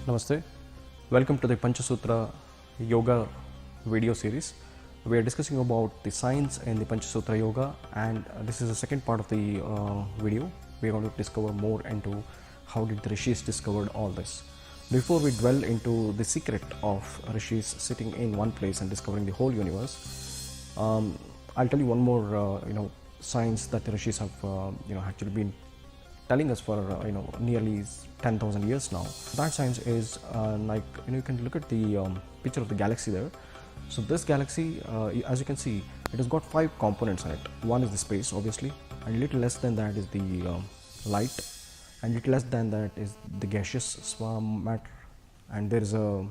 Namaste. Welcome to the Panchasutra Yoga video series. We are discussing about the science in the Panchasutra Yoga, and this is the second part of the video. We are going to discover more into how did the rishis discovered all this. Before we dwell into the secret of rishis sitting in one place and discovering the whole universe, I'll tell you one more science that the rishis have actually been telling us for nearly 10,000 years now. That science is you can look at the picture of the galaxy there. So this galaxy, as you can see, it has got 5 components in it. One is the space, obviously, and a little less than that is the light, and little less than that is the gaseous matter, and there is a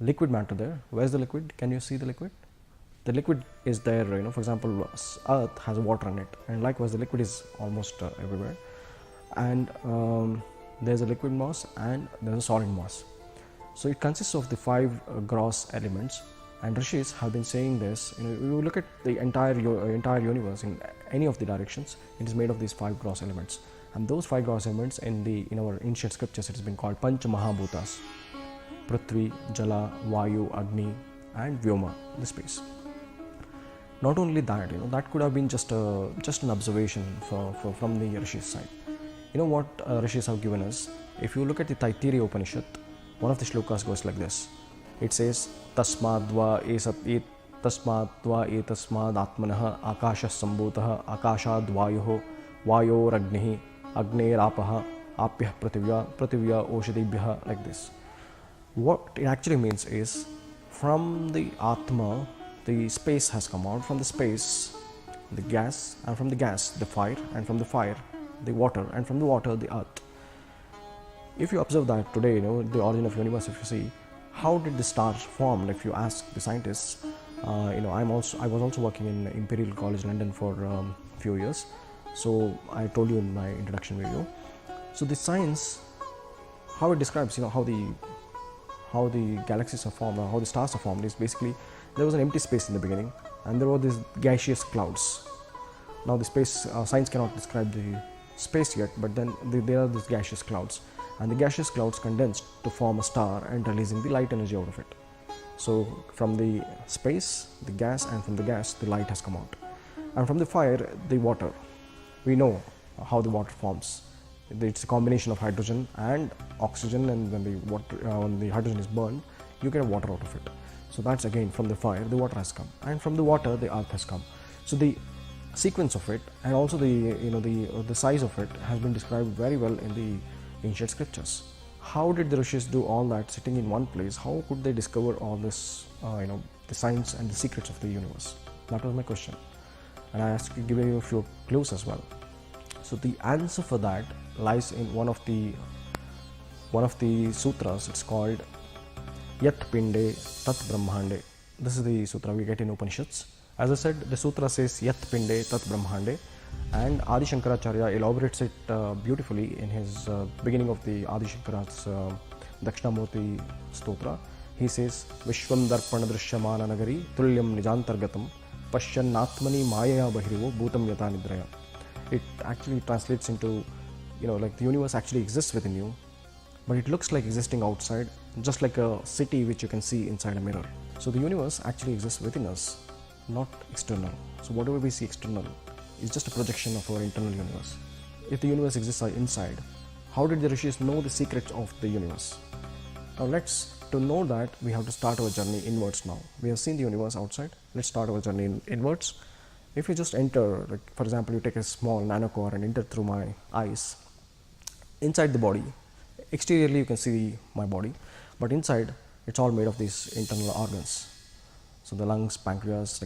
liquid matter there. Where's the liquid? Can you see the liquid? The liquid is there, for example, Earth has water in it, and likewise the liquid is almost everywhere. And there's a liquid mass and there's a solid mass. So it consists of the 5 gross elements, and rishis have been saying this. If you look at the entire universe in any of the directions, it is made of these 5 gross elements, and those 5 gross elements in our ancient scriptures, it has been called Panch Mahabhutas: Prithvi, Jala, Vayu, Agni and Vyoma, the space. Not only that, that could have been just an observation from the rishis side. You know what rishis have given us? If you look at the Taittiriya Upanishad, one of the shlokas goes like this. It says, Tasmadva etasmad atmanah akashas sambhutah akashad vayuho vayor agnihi agner apaha apyah prativya oshadibhyah, like this. What it actually means is, from the Atma, the space has come out. From the space, the gas, and from the gas, the fire, and from the fire, the water, and from the water, the earth. If you observe that today, the origin of the universe, if you see, how did the stars form? If you ask the scientists, I was also working in Imperial College London for a few years. So I told you in my introduction video. So the science, how it describes, how the galaxies are formed, or how the stars are formed, is basically there was an empty space in the beginning, and there were these gaseous clouds. Now the space, science cannot describe the space yet, but then there are these gaseous clouds, and the gaseous clouds condensed to form a star and releasing the light energy out of it. So from the space, the gas, and from the gas, the light has come out, and from the fire, the water. We know how the water forms. It's a combination of hydrogen and oxygen, and when the hydrogen is burned, you get water out of it. So that's again from the fire, the water has come, and from the water, the earth has come. So the sequence of it, and also the size of it, has been described very well in the ancient scriptures. How did the rishis do all that sitting in one place? How could they discover all this, the science and the secrets of the universe? That was my question, and I asked to give you a few clues as well. So the answer for that lies in one of the sutras. It's called Yat Pinde Tat Brahmande. This is the sutra we get in Upanishads. As I said, the sutra says Yat Pinde Tat Brahmande, and Adi Shankaracharya elaborates it beautifully in his beginning of the Adi Shankara's Dakshinamurti Stotra. He says, Vishwam Darpana Drishyamana Nagari Tulyam Nijantargatam Pashyannatmani Mayaya Bahirivo Bhutam Yata Nidraya. It actually translates into, like the universe actually exists within you, but it looks like existing outside, just like a city which you can see inside a mirror. So the universe actually exists within us, not external. So whatever we see external is just a projection of our internal universe. If the universe exists inside, how did the rishis know the secrets of the universe? Now to know that, we have to start our journey inwards now. We have seen the universe outside. Let's start our journey inwards. If you just enter, like for example, you take a small nanocore and enter through my eyes, inside the body, exteriorly you can see my body, but inside it's all made of these internal organs. So the lungs, pancreas,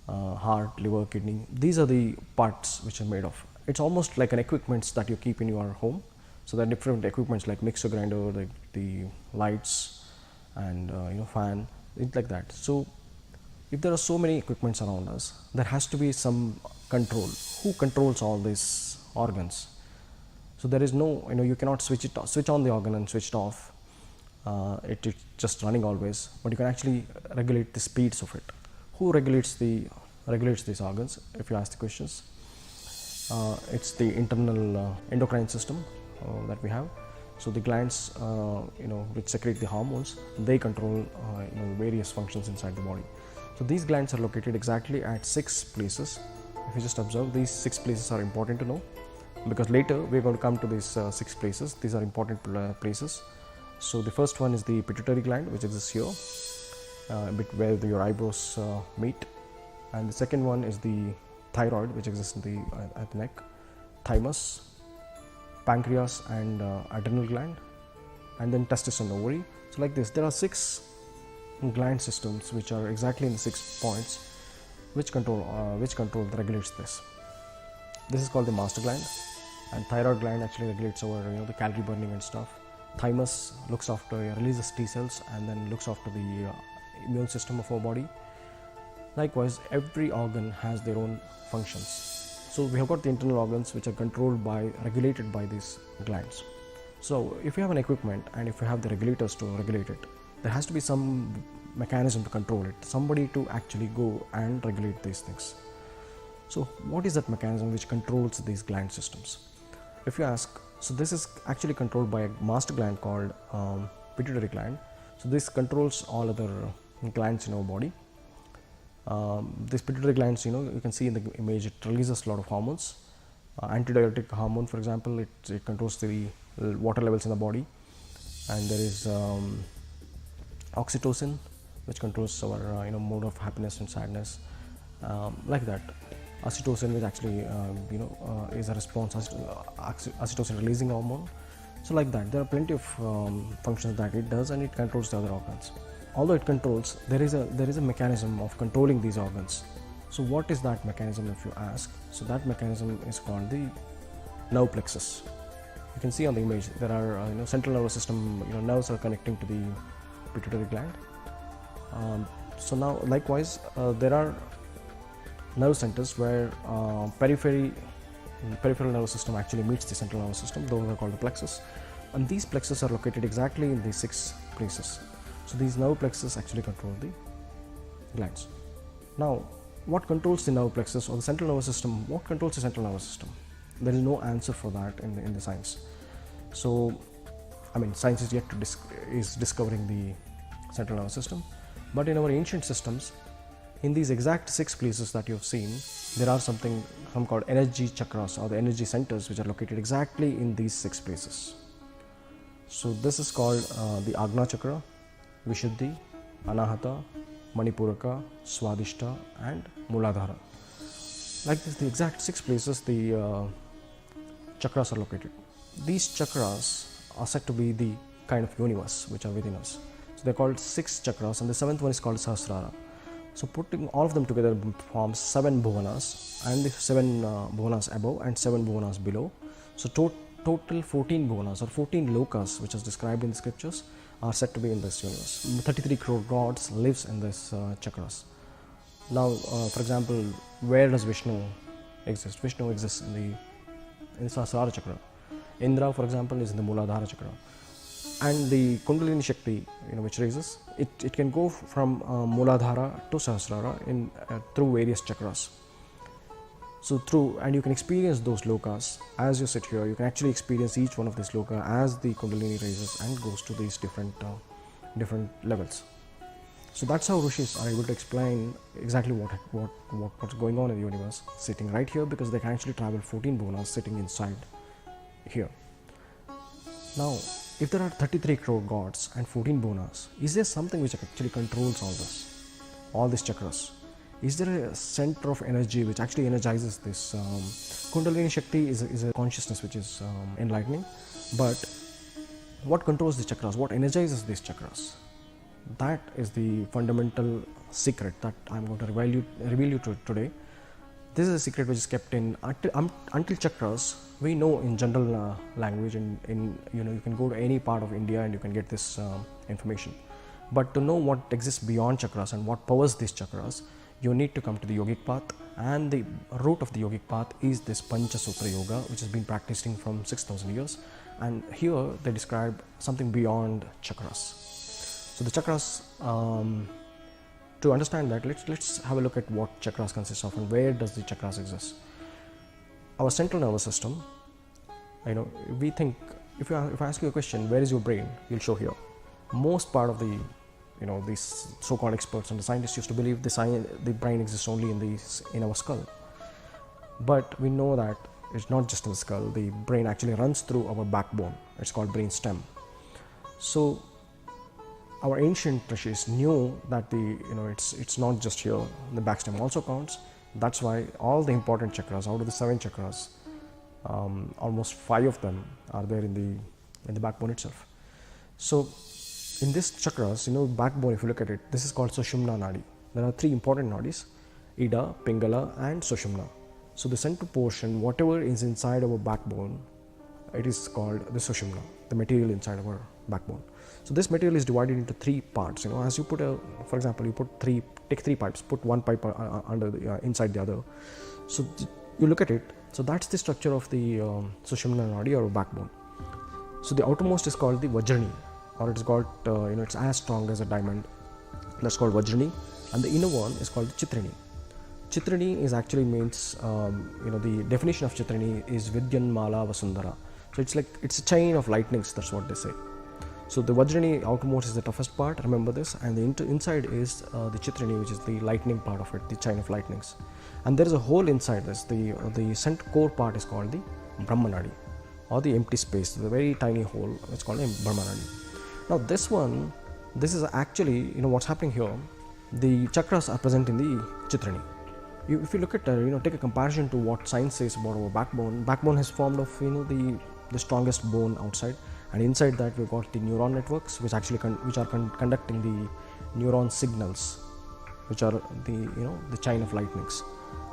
heart, liver, kidney, these are the parts which are made of. It's almost like an equipment that you keep in your home. So there are different equipments like mixer grinder, the lights, and fan, things like that. So if there are so many equipments around us, there has to be some control. Who controls all these organs? So there is no, you cannot switch on the organ and switch it off. It's just running always, but you can actually regulate the speeds of it. Who regulates these organs? If you ask the questions, it's the internal endocrine system that we have. So the glands, which secrete the hormones, they control various functions inside the body. So these glands are located exactly at 6 places. If you just observe, these 6 places are important to know, because later we're going to come to these 6 places. These are important places. So the first one is the pituitary gland, which exists here, a bit where your eyebrows meet, and the second one is the thyroid, which exists in at the neck, thymus, pancreas and adrenal gland, and then testis and ovary. So like this, there are 6 gland systems which are exactly in the 6 points which regulates this. This is called the master gland, and thyroid gland actually regulates our the calorie burning and stuff. Thymus looks after releases T cells and then looks after the immune system of our body. Likewise, every organ has their own functions. So we have got the internal organs which are regulated by these glands. So if you have an equipment and if you have the regulators to regulate it, there has to be some mechanism to control it, somebody to actually go and regulate these things. So what is that mechanism which controls these gland systems? If you ask, so this is actually controlled by a master gland called pituitary gland. So this controls all other glands in our body. These pituitary glands, you can see in the image, it releases a lot of hormones. Antidiuretic hormone, for example, it controls the water levels in the body. And there is oxytocin, which controls our mode of happiness and sadness, like that. Oxytocin, which actually is a response, oxytocin releasing hormone. So like that, there are plenty of functions that it does, and it controls the other organs. Although it controls, there is a mechanism of controlling these organs. So what is that mechanism, if you ask? So that mechanism is called the nerve plexus. You can see on the image there are central nervous system nerves are connecting to the pituitary gland. So now likewise there are nerve centers where peripheral nervous system actually meets the central nervous system. Those are called the plexus, and these plexus are located exactly in these 6 places. So these nerve plexus actually control the glands. Now, what controls the nerve plexus or the central nervous system? What controls the central nervous system? There is no answer for that in the science. So, science is yet is discovering the central nervous system. But in our ancient systems, in these exact 6 places that you have seen, there are some called energy chakras, or the energy centers, which are located exactly in these 6 places. So this is called the Agna chakra, Vishuddhi, Anahata, Manipuraka, Swadhishta and Muladhara. Like this, the exact 6 places the chakras are located. These chakras are said to be the kind of universe which are within us. So they're called 6 chakras, and the 7th one is called Sahasrara. So putting all of them together forms 7 bhuvanas, and the 7 bhuvanas above and 7 bhuvanas below. So total 14 bhuvanas or 14 lokas, which is described in the scriptures, are said to be in this universe. 33 crore gods lives in this chakras. Now, for example, where does Vishnu exist? Vishnu exists in the Sahasrara chakra. Indra, for example, is in the Muladhara chakra. And the Kundalini Shakti, which raises, it can go from Muladhara to Sahasrara through various chakras. So and you can experience those lokas as you sit here. You can actually experience each one of these loka as the Kundalini raises and goes to these different levels. So that's how rishis are able to explain exactly what's going on in the universe sitting right here, because they can actually travel 14 bhuvanas sitting inside here. Now, if there are 33 crore gods and 14 bhuvanas, is there something which actually controls all these chakras? Is there a center of energy which actually energizes this? Kundalini Shakti is a consciousness which is enlightening, but what controls the chakras? What energizes these chakras? That is the fundamental secret that I'm going to reveal you today. This is a secret which is kept in until chakras. We know in general language, and you can go to any part of India and you can get this information. But to know what exists beyond chakras and what powers these chakras, you need to come to the yogic path, and the root of the yogic path is this Panchasutra yoga, which has been practicing from 6,000 years. And here they describe something beyond chakras. So the chakras, to understand that, let's have a look at what chakras consist of and where does the chakras exist. Our central nervous system, we think if I ask you a question, where is your brain? You'll show here. Most part of the, these so-called experts and the scientists used to believe the brain exists only in our skull. But we know that it's not just in the skull. The brain actually runs through our backbone. It's called brain stem. So our ancient rishis knew that it's not just here. The backstem also counts. That's why all the important chakras, out of the 7 chakras, almost 5 of them are there in the backbone itself. So in this chakras, backbone, if you look at it, this is called Sushumna Nadi. There are 3 important nadis: Ida, Pingala and Sushumna. So the central portion, whatever is inside our backbone, it is called the Sushumna, the material inside our backbone. So this material is divided into 3 parts. As you put for example, you take 3 pipes, put one pipe under inside the other. So you look at it. So that's the structure of the Sushumna Nadi or backbone. So the outermost is called the Vajrani, or it's called it's as strong as a diamond. That's called Vajrani, and the inner one is called the Chitrani. Chitrani is actually means the definition of Chitrani is Vidyan Mala Vasundhara. So it's a chain of lightnings. That's what they say. So the Vajrani outermost is the toughest part, remember this, and the inside is the Chitrani, which is the lightning part of it, the chain of lightnings. And there is a hole inside this. The center core part is called the Brahmanadi, or the empty space, the very tiny hole. It's called a Brahmanadi. Now this is actually, what's happening here. The chakras are present in the Chitrani. If you look at take a comparison to what science says about our backbone. Backbone is formed of the strongest bone outside, and inside that we've got the neuron networks, which actually conducting the neuron signals, which are the chain of lightnings,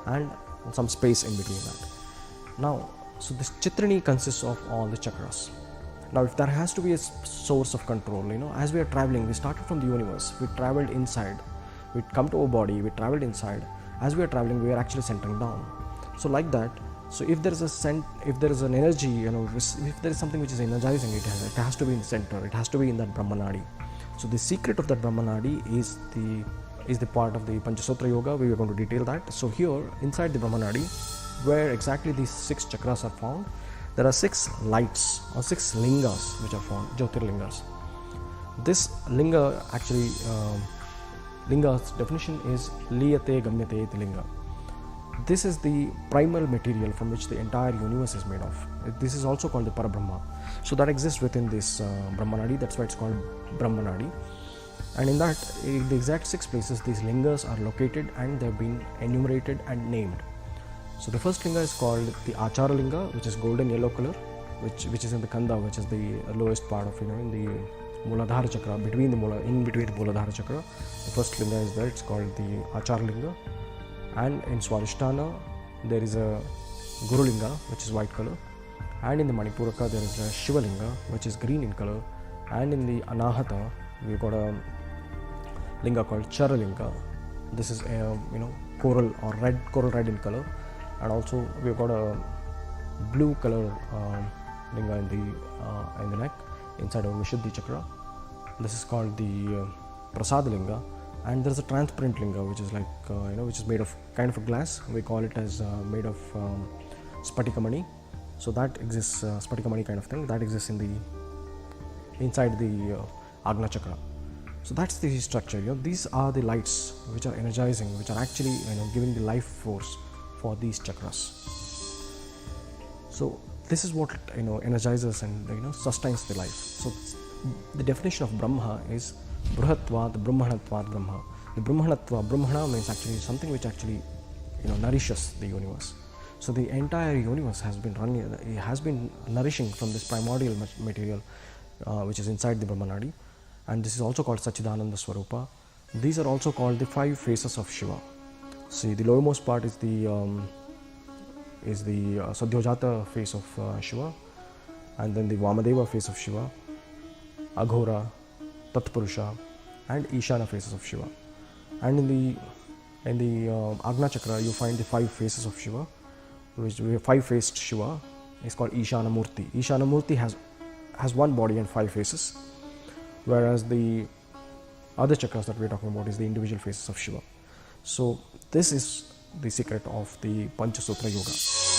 and some space in between that. Now, so this Chitrani consists of all the chakras. Now, if there has to be a source of control, as we are traveling, we started from the universe, we traveled inside, we come to our body, we traveled inside. As we are traveling, we are actually centering down. So like that, so if there is an energy, if there is something which is energizing, it has to be in the center. It has to be in that Brahmanadi. So the secret of that Brahmanadi is the part of the Panchasutra yoga. We are going to detail that. So here inside the Brahmanadi, where exactly these 6 chakras are found, there are 6 lights or 6 lingas which are found, Jyotirlingas. This linga actually. Linga's definition is Liyate Gamyate iti Linga. This is the primal material from which the entire universe is made of. This is also called the Parabrahma. So that exists within this Brahmanadi. That's why it's called Brahmanadi. And in the exact 6 places, these lingas are located and they've been enumerated and named. So the first linga is called the Achara Linga, which is golden yellow color, which is in the Kanda, which is the lowest part of in the Muladhara Chakra, in between the Muladhara Chakra. The first linga is there, it's called the Achara Linga. And in Swadhisthana, there is a Guru Linga, which is white color. And in the Manipuraka, there is a Shiva Linga, which is green in color. And in the Anahata, we've got a linga called Chara Linga. This is a coral red in color. And also we've got a blue color linga in the neck, inside our Vishuddhi chakra. This is called the Prasad Linga, and there is a transparent linga which is like which is made of kind of a glass. We call it as made of Spatikamani. So that exists, Spatikamani kind of thing, that exists inside the Agna chakra. So that's the structure. These are the lights which are energizing, which are actually giving the life force for these chakras. So this is what energizes and sustains the life. So the definition of Brahma is Bruhatvat Brahmanatvat Brahma. The Brahmana means actually something which actually nourishes the universe. So the entire universe has been nourishing from this primordial material which is inside the Brahmanadi, and this is also called Sachidananda Swarupa. These are also called the 5 faces of Shiva. See, the lowermost part is the Sadhyojata face of Shiva, and then the Vamadeva face of Shiva, Aghora, Tatpurusha, and Ishana faces of Shiva. And in the Agna Chakra, you find the 5 faces of Shiva, which 5-faced Shiva is called Ishana Murti. Ishana Murti has one body and 5 faces, whereas the other chakras that we're talking about is the individual faces of Shiva. So this is the secret of the Panchasutra Yoga.